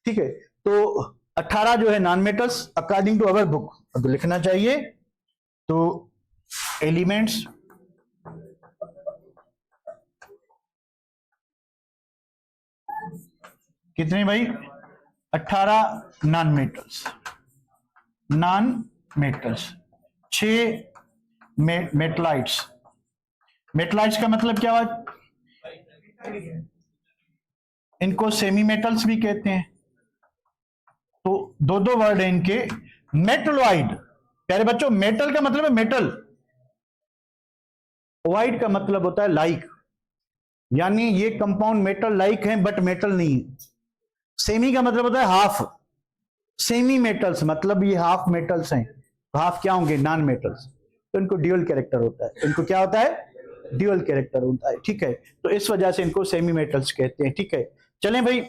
ठीक है, तो 18 जो है non metals according to our book. अब लिखना चाहिए तो एलिमेंट्स कितने भाई, 18 non metals, non metals, 6 metalloids. Metalloids का मतलब क्या हुआ, इनको सेमी मेटल्स भी कहते हैं। तो दो दो वर्ड है इनके। मेटलॉइड, प्यारे बच्चों, मेटल का मतलब है मेटल, वाइड का मतलब होता है लाइक, यानी ये कंपाउंड मेटल लाइक है बट मेटल नहीं है। सेमी का मतलब होता है हाफ, सेमी मेटल्स मतलब ये हाफ मेटल्स हैं, हाफ क्या होंगे, नॉन मेटल्स। तो इनको ड्यूअल कैरेक्टर होता है, इनको क्या होता है, ड्यूअल कैरेक्टर होता है। ठीक है, तो इस वजह से इनको सेमी मेटल्स कहते हैं। ठीक है, चलें भाई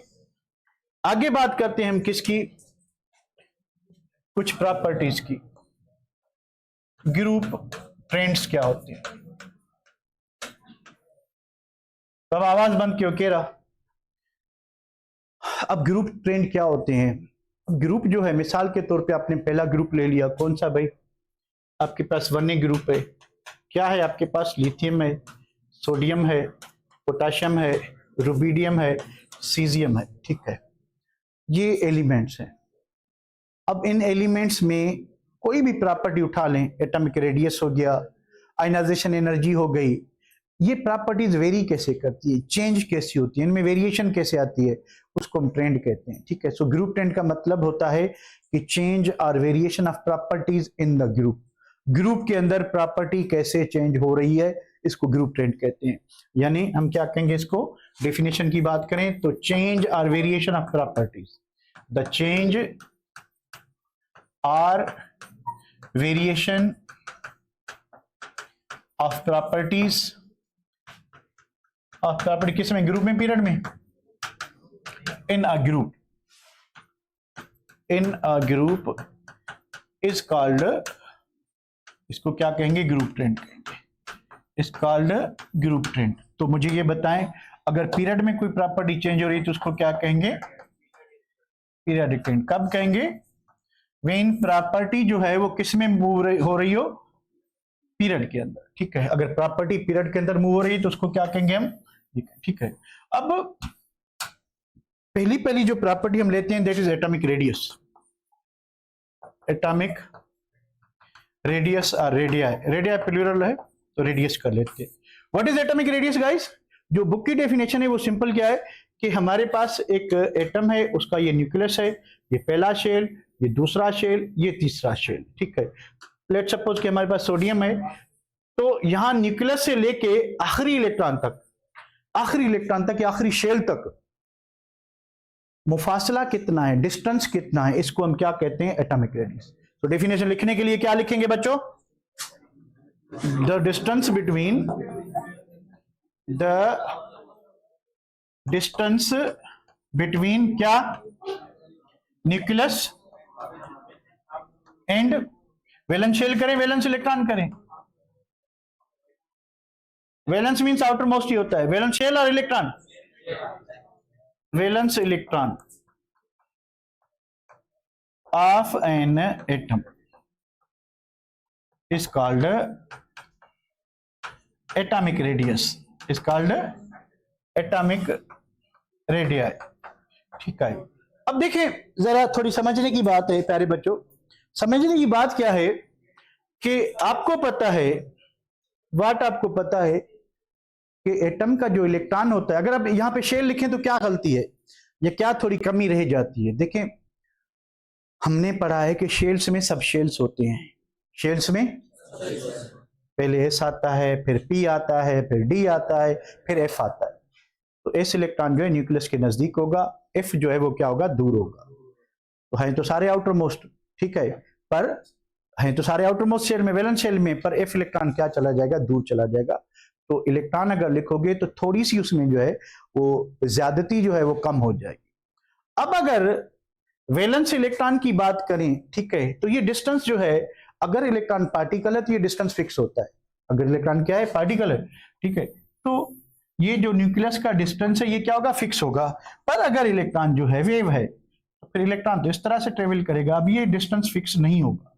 आगे बात करते हैं हम किसकी, कुछ प्रॉपर्टीज की। ग्रुप ट्रेंड्स क्या होते हैं, अब आवाज बंद क्यों कह रहा। अब ग्रुप ट्रेंड क्या होते हैं, ग्रुप जो है, मिसाल के तौर पे आपने पहला ग्रुप ले लिया, कौन सा भाई, आपके पास 1A ग्रुप है, क्या है आपके पास, लिथियम है, सोडियम है, पोटाशियम है, रुबिडियम है, सीजियम है। ठीक है, ये एलिमेंट्स हैं। अब इन एलिमेंट्स में कोई भी प्रॉपर्टी उठा लें, एटॉमिक रेडियस हो गया, आयनाइजेशन एनर्जी हो गई, ये प्रॉपर्टीज वेरी कैसे करती है, चेंज कैसी होती है, इनमें वेरिएशन कैसे आती है, उसको हम ट्रेंड कहते हैं। ठीक है, सो ग्रुप ट्रेंड का मतलब होता है कि चेंज और variation of properties in the group, group के अंदर प्रॉपर्टी कैसे चेंज हो रही है, इसको ग्रुप ट्रेंड कहते हैं। यानी हम क्या कहेंगे इसको, डेफिनेशन की बात करें तो चेंज और variation of properties, the change और variation of properties of property किस में, ग्रुप में, पीरियड में, in a group, in a group is called, इसको क्या कहेंगे, ग्रुप ट्रेंड कहेंगे, इज कॉल्ड ग्रुप ट्रेंड। तो मुझे ये बताएं, अगर पीरियड में कोई प्रॉपर्टी चेंज हो रही है तो उसको क्या कहेंगे, पीरियडिक ट्रेंड। कब कहेंगे, व्हेन प्रॉपर्टी जो है वो किस में मूव हो रही हो, पीरियड के अंदर। ठीक है, अगर प्रॉपर्टी पीरियड के अंदर मूव हो रही है तो उसको क्या कहेंगे हम, ठीक है। अब पहली जो प्रॉपर्टी हम लेते हैं that is atomic radius, atomic radius और रेडियाई, रेडियाई प्लूरल है तो रेडियस कर लेते हैं। What is atomic radius guys, जो बुक की डेफिनेशन है वो सिंपल क्या है कि हमारे पास एक एटम है, उसका ये न्यूक्लियस है, ये पहला शेल, ये दूसरा शेल, ये तीसरा शेल। ठीक है, लेट सपोज कि हमारे पास सोडियम है, तो यहां न्यूक्लियस से लेके आखिरी इलेक्ट्रॉन तक, आखिरी इलेक्ट्रॉन तक या आखिरी शेल तक मुफासला कितना है, डिस्टेंस कितना है, इसको हम क्या कहते हैं, एटॉमिक रेडियस। तो डेफिनेशन लिखने के लिए क्या लिखेंगे बच्चों, the distance between, the distance between क्या, न्यूक्लियस एंड वैलेंस शेल करें, वैलेंस इलेक्ट्रॉन करें, वैलेंस मींस आउटर मोस्ट ही होता है, वैलेंस शेल और electron, valence electron of an atom is called atomic radius, is called atomic radii। ठीक है, अब देखें जरा थोड़ी समझने की बात है प्यारे बच्चों, समझने की बात क्या है कि आपको पता है, वाट आपको पता है कि एटम का जो इलेक्ट्रॉन होता है, अगर आप यहां पे शेल लिखें तो क्या गलती है या क्या थोड़ी कमी रह जाती है। देखें हमने पढ़ा है कि शेल्स में सब शेल्स होते हैं, शेल्स में पहले एस आता है, फिर पी आता है, फिर डी आता है, फिर एफ आता है। तो एस इलेक्ट्रॉन जो है न्यूक्लियस के नजदीक होगा, एफ जो है वो क्या होगा, दूर होगा। तो हैं तो सारे आउटर मोस्ट, ठीक है, पर हैं तो सारे आउटर मोस्ट शेल में, वैलेंस शेल में, पर एफ इलेक्ट्रॉन क्या चला जाएगा, दूर चला जाएगा। तो इलेक्ट्रॉन अगर लिखोगे तो थोड़ी सी उसमें जो है वो ज्यादती जो है वो कम हो जाएगी। अब अगर वैलेंस इलेक्ट्रॉन की बात करें, ठीक है, तो ये डिस्टेंस जो है, अगर इलेक्ट्रॉन पार्टिकल है तो ये डिस्टेंस फिक्स होता है। अगर इलेक्ट्रॉन क्या है, पार्टिकल है, ठीक है, तो ये जो न्यूक्लियस का डिस्टेंस है ये क्या होगा, फिक्स होगा। पर अगर इलेक्ट्रॉन जो है वेव है तो फिर इलेक्ट्रॉन तो इस तरह से ट्रेवल करेगा, अब ये डिस्टेंस फिक्स नहीं होगा।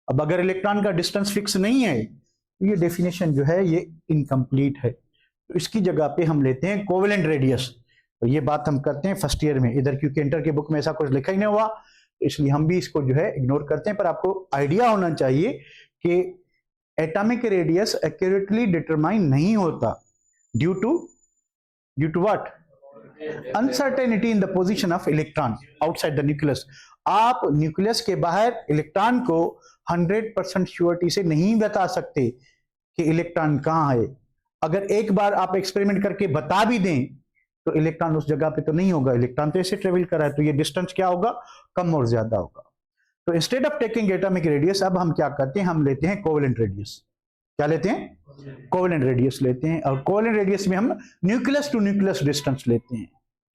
अब अगर इलेक्ट्रॉन का डिस्टेंस फिक्स नहीं है तो ये डेफिनेशन जो है ये इनकम्प्लीट है। तो इसकी जगह पे हम लेते हैं कोवेलेंट रेडियस। तो ये बात हम करते हैं फर्स्ट ईयर में इधर, क्योंकि इंटर के बुक में ऐसा कुछ लिखा ही नहीं हुआ, इसलिए हम भी इसको जो है इग्नोर करते हैं। पर आपको आइडिया होना चाहिए कि एटॉमिक रेडियस एक्यूरेटली डिटरमाइन नहीं होता due to what, uncertainty in the position of electron outside the nucleus. आप न्यूक्लियस के बाहर इलेक्ट्रॉन को 100% श्योरिटी से नहीं बता सकते कि इलेक्ट्रॉन कहां है। अगर एक बार आप एक्सपेरिमेंट करके बता भी दें तो इलेक्ट्रॉन उस जगह पे तो नहीं होगा, इलेक्ट्रॉन तो ऐसे ट्रेवल कर रहा है, तो ये डिस्टेंस क्या होगा, कम और ज्यादा होगा। तो instead of taking atomic radius अब हम क्या करते हैं, हम लेते हैं कोवेलेंट रेडियस। क्या लेते हैं, कोवेलेंट रेडियस लेते हैं। और कोवेलेंट रेडियस में हम न्यूक्लियस टू न्यूक्लियस डिस्टेंस लेते हैं।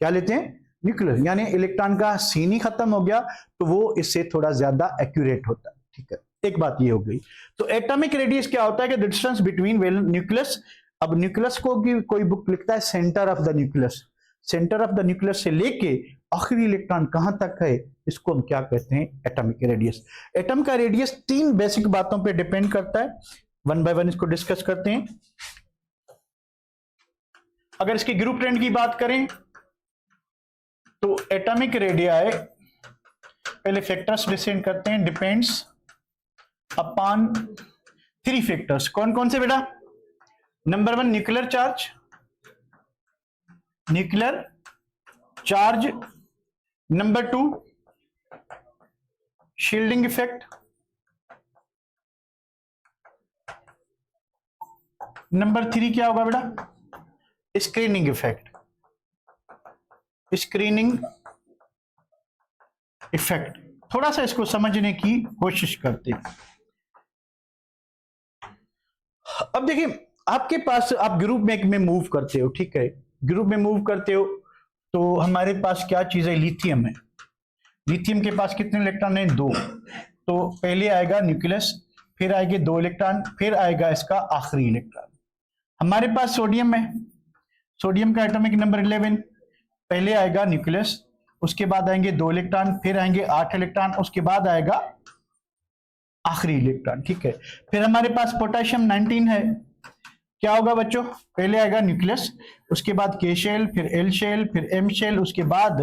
क्या लेते हैं, न्यूक्लियस, यानी इलेक्ट्रॉन का सीन ही खत्म हो गया तो वो इससे थोड़ा ज्यादा एक्यूरेट होता है, ठीक है। एक बात ये हो गई। तो एटॉमिक रेडियस क्या होता है कि डिस्टेंस बिटवीन न्यूक्लियस। अब न्यूक्लियस को कोई बुक लिखता है centre of the nucleus, centre of the nucleus से लेके आखिरी इलेक्ट्रॉन कहां तक है, इसको हम क्या कहते हैं, एटॉमिक रेडियस। एटम का रेडियस 3 बेसिक बातों पे डिपेंड करता है, वन बाय वन इसको डिस्कस करते हैं। अगर इसके ग्रुप ट्रेंड की बात करें तो एटॉमिक रेडियाई पहले फैक्टर्स डिसाइड करते हैं, डिपेंड्स अपॉन 3 फैक्टर्स। कौन कौन से बेटा, number 1 nuclear charge, number 2 shielding effect, number 3 क्या होगा बेटा, स्क्रीनिंग इफेक्ट। थोड़ा सा इसको समझने की कोशिश करते हैं। अब देखिए, आपके पास आप ग्रुप में मूव करते हो, ठीक है, ग्रुप में मूव करते हो तो हमारे पास क्या चीज है, लिथियम है। लिथियम के पास कितने इलेक्ट्रॉन है, 2। तो पहले आएगा न्यूक्लियस, फिर आएंगे 2 इलेक्ट्रॉन, फिर आएगा इसका आखिरी इलेक्ट्रॉन। हमारे पास सोडियम है, सोडियम का एटॉमिक नंबर 11, पहले आएगा न्यूक्लियस, उसके बाद आएंगे 2 इलेक्ट्रॉन, फिर आएंगे 8 इलेक्ट्रॉन, उसके बाद आएगा आखिरी इलेक्ट्रॉन, ठीक है। फिर हमारे पास पोटेशियम 19 है। क्या होगा बच्चों, पहले आएगा न्यूक्लियस, उसके बाद के शेल, फिर एल शेल, फिर एम शेल, उसके बाद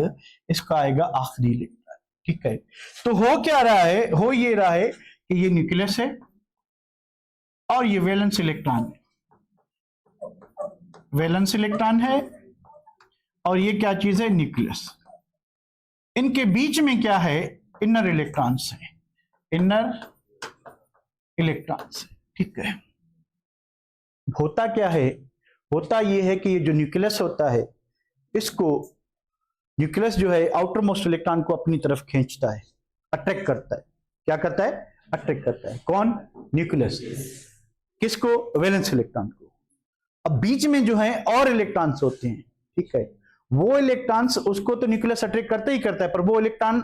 इसका आएगा आखिरी इलेक्ट्रॉन, ठीक है। तो हो क्या रहा है, हो ये रहा है कि ये न्यूक्लियस है और ये वैलेंस इलेक्ट्रॉन है, वैलेंस इलेक्ट्रॉन है और ये क्या चीज है, न्यूक्लियस। इनके बीच में क्या है, इनर इलेक्ट्रॉन्स है, इनर इलेक्ट्रॉन्स, ठीक है। होता क्या है, होता ये है कि ये जो न्यूक्लियस होता है, इसको न्यूक्लियस जो है आउटर मोस्ट इलेक्ट्रॉन को अपनी तरफ खींचता है, अट्रैक्ट करता है। क्या करता है, अट्रैक्ट करता है। कौन, न्यूक्लियस, किसको, वैलेंस इलेक्ट्रॉन को। अब बीच में जो है और इलेक्ट्रॉन्स होते हैं, ठीक है, वो इलेक्ट्रॉन्स उसको तो न्यूक्लियस अट्रैक्ट करता ही करता है, पर वो इलेक्ट्रॉन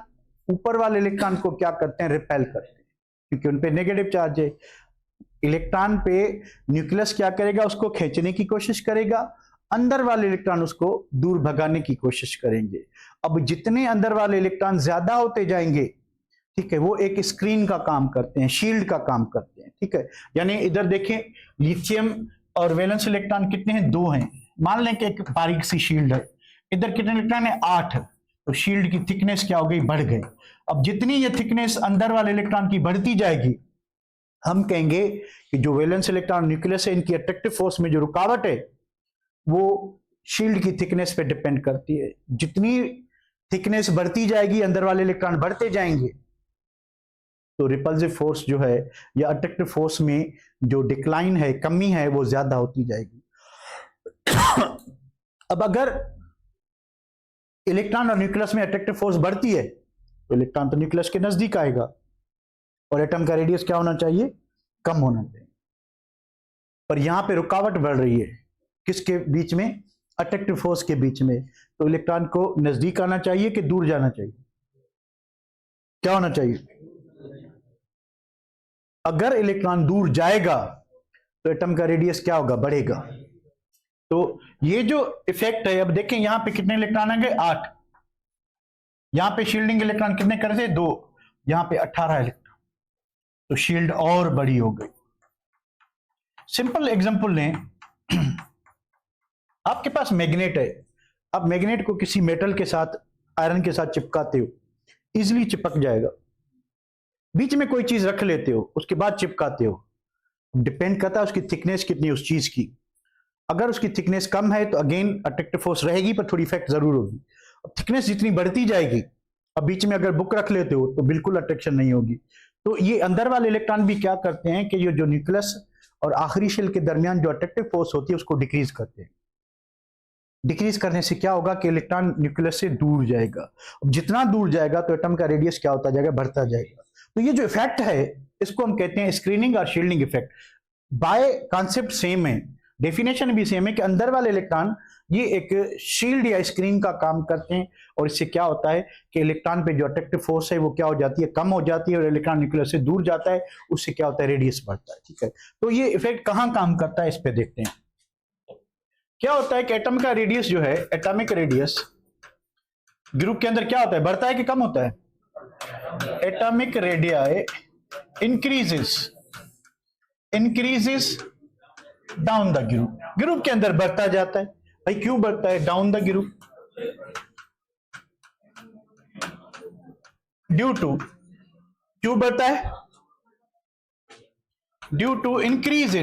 ऊपर वाले इलेक्ट्रॉन को क्या करते हैं, रिपेल करते हैं, क्योंकि उन पे नेगेटिव चार्ज है। इलेक्ट्रॉन पे न्यूक्लियस क्या करेगा, उसको खींचने की कोशिश करेगा, अंदर वाले इलेक्ट्रॉन उसको दूर भगाने की कोशिश करेंगे। अब जितने अंदर वाले इलेक्ट्रॉन ज्यादा होते जाएंगे, ठीक है, वो एक स्क्रीन का काम करते हैं, शील्ड का काम करते हैं, ठीक है। यानी इधर देखें, लिथियम और वैलेंस इलेक्ट्रॉन कितने हैं, 2 हैं। मान लें कि एक बारीक सी शील्ड है, इधर कितने इलेक्ट्रॉन है, 8, तो शील्ड की थिकनेस क्या हो गई, बढ़ गई। अब जितनी ये थिकनेस अंदर वाले इलेक्ट्रॉन की बढ़ती जाएगी, हम कहेंगे कि जो वैलेंस इलेक्ट्रॉन न्यूक्लियस है, इनकी अट्रैक्टिव फोर्स में जो रुकावट है वो शील्ड की थिकनेस पे डिपेंड करती है। जितनी थिकनेस बढ़ती जाएगी, अंदर वाले इलेक्ट्रॉन बढ़ते जाएंगे, तो रिपल्सिव फोर्स जो है या अट्रैक्टिव फोर्स में जो डिक्लाइन है, कमी है, वो ज्यादा होती जाएगी। अब अगर इलेक्ट्रॉन और न्यूक्लियस में अट्रैक्टिव फोर्स बढ़ती है तो इलेक्ट्रॉन तो न्यूक्लियस के नजदीक आएगा और एटम का रेडियस क्या होना चाहिए, कम होना चाहिए। पर यहाँ पे रुकावट बढ़ रही है, किसके बीच में? अट्रैक्टिव फोर्स के बीच में। तो इलेक्ट्रॉन को नजदीक आना चाहिए कि दूर जाना चाहिए? क्या होना चाहिए? अगर इलेक्ट्रॉन दूर जाएगा तो एटम का रेडियस क्या होगा? बढ़ेगा। तो ये जो इफेक्ट है, अब देखें यहां पे कितने इलेक्ट्रॉन आ गए? 8। यहां पे शील्डिंग इलेक्ट्रॉन कितने कर थे? 2। यहां पे 18 इलेक्ट्रॉन, तो शील्ड और बड़ी हो गई। सिंपल एग्जांपल लें, आपके पास मैग्नेट है, आप मैग्नेट को किसी मेटल के साथ, आयरन के साथ चिपकाते हो, इजिली चिपक जाएगा। बीच में कोई चीज रख लेते हो, उसके बाद चिपकाते हो, डिपेंड करता है उसकी थिकनेस कितनी है उस चीज की। अगर उसकी थिकनेस कम है तो अगेन अट्रैक्टिव फोर्स रहेगी, पर थोड़ी इफेक्ट जरूर होगी। थिकनेस जितनी बढ़ती जाएगी, अब बीच में अगर बुक रख लेते हो तो बिल्कुल अट्रैक्शन नहीं होगी। तो ये अंदर वाले इलेक्ट्रॉन भी क्या करते हैं कि ये जो न्यूक्लियस और आखिरी शेल के दरमियान जो अट्रैक्टिव फोर्स होती है उसको डिक्रीज करते हैं। डिक्रीज करने से क्या होगा कि इलेक्ट्रॉन न्यूक्लियस से दूर जाएगा। अब जितना दूर जाएगा तो एटम का रेडियस क्या होता जाएगा? बढ़ता जाएगा। तो ये जो इफेक्ट है इसको हम कहते हैं स्क्रीनिंग और shielding effect. By concept same है, डेफिनेशन भी सेम है कि अंदर वाले इलेक्ट्रॉन ये एक शील्ड या स्क्रीन का काम करते हैं, और इससे क्या होता है कि इलेक्ट्रॉन पे जो अट्रैक्टिव फोर्स है वो क्या हो जाती है? कम हो जाती है, और इलेक्ट्रॉन न्यूक्लियस से दूर जाता है, उससे क्या होता है? रेडियस बढ़ता है। ठीक है, तो ये इफेक्ट कहाँ काम करता है इस पे देखते हैं। क्या होता है कि एटम का रेडियस जो है, एटॉमिक रेडियस ग्रुप के अंदर क्या होता है? बढ़ता है कि कम होता है? Atomic radius increases down the group, group के अंदर बढ़ता जाता है। भाई क्यों बढ़ता है down the group? Due to, क्यों बढ़ता है? ड्यू टू इंक्रीज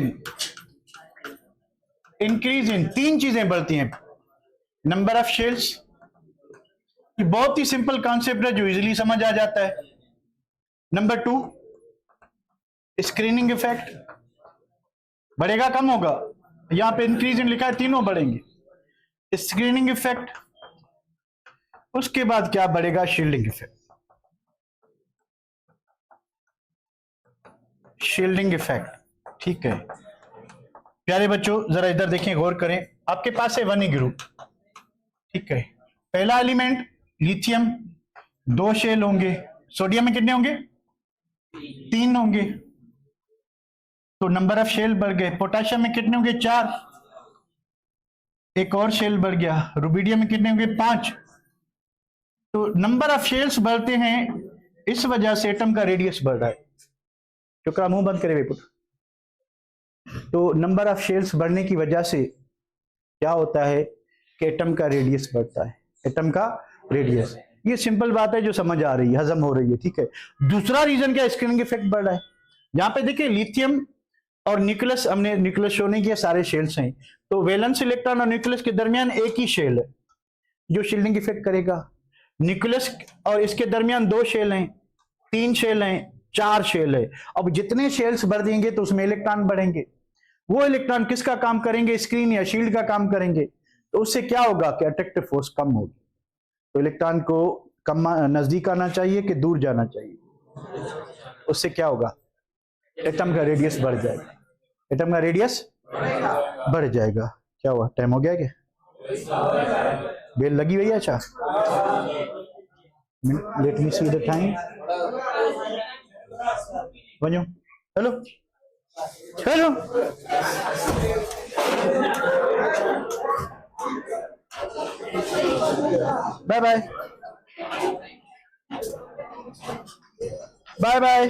इन 3 चीजें बढ़ती हैं। नंबर ऑफ शेल्स, बहुत ही सिंपल कॉन्सेप्ट है जो इजीली समझ आ जाता है। नंबर 2 स्क्रीनिंग इफेक्ट, बढ़ेगा कम होगा? यहां पे इंक्रीज इन लिखा है, तीनों बढ़ेंगे। स्क्रीनिंग इफेक्ट, उसके बाद क्या बढ़ेगा? Shielding effect. शील्डिंग इफेक्ट, ठीक है प्यारे बच्चों, जरा इधर देखें, गौर करें। आपके पास है 1 ग्रुप, ठीक है। पहला एलिमेंट लिथियम, 2 शेल होंगे। सोडियम में कितने होंगे? 3 होंगे, तो नंबर ऑफ शेल बढ़ गए। पोटेशियम में कितने होंगे? 4, एक और शेल बढ़ गया। रुबिडियम में कितने होंगे? 5। तो नंबर ऑफ शेल्स बढ़ते हैं, इस वजह से एटम का रेडियस बढ़ रहा है। चुकरा मुंह बंद करे पुत्र। तो नंबर ऑफ शेल्स बढ़ने की वजह से क्या होता है कि एटम का रेडियस बढ़ता है। एटम का रेडियस, ये सिंपल बात है जो समझ आ रही है, हजम हो रही है, ठीक है। दूसरा रीजन क्या? स्क्रीनिंग इफेक्ट बढ़ रहा है। यहां पे देखिए लिथियम और न्यूक्लियस, हमने न्यूक्लियस शो नहीं किया, सारे शेल्स हैं। तो वैलेंस इलेक्ट्रॉन और न्यूक्लियस के दरमियान एक ही शेल है जो शील्डिंग इफेक्ट करेगा। न्यूक्लियस और इसके दरमियान 2 शेल हैं, 3 शेल हैं, 4 शेल है। अब जितने शेल्स बढ़ देंगे तो उसमें इलेक्ट्रॉन बढ़ेंगे। वो इलेक्ट्रॉन किसका काम करेंगे? स्क्रीन या शील्ड का काम करेंगे। तो उससे क्या होगा कि अट्रैक्टिव फोर्स कम होगी। तो इलेक्ट्रॉन को कम नजदीक आना चाहिए कि दूर जाना चाहिए? उससे क्या होगा? एटम का रेडियस बढ़ जाएगा। एटम का रेडियस बढ़ जाएगा। क्या हुआ? टाइम हो गया क्या? बेल लगी हुई है? अच्छा, let me see the time. बनो, hello hello, bye bye, bye bye.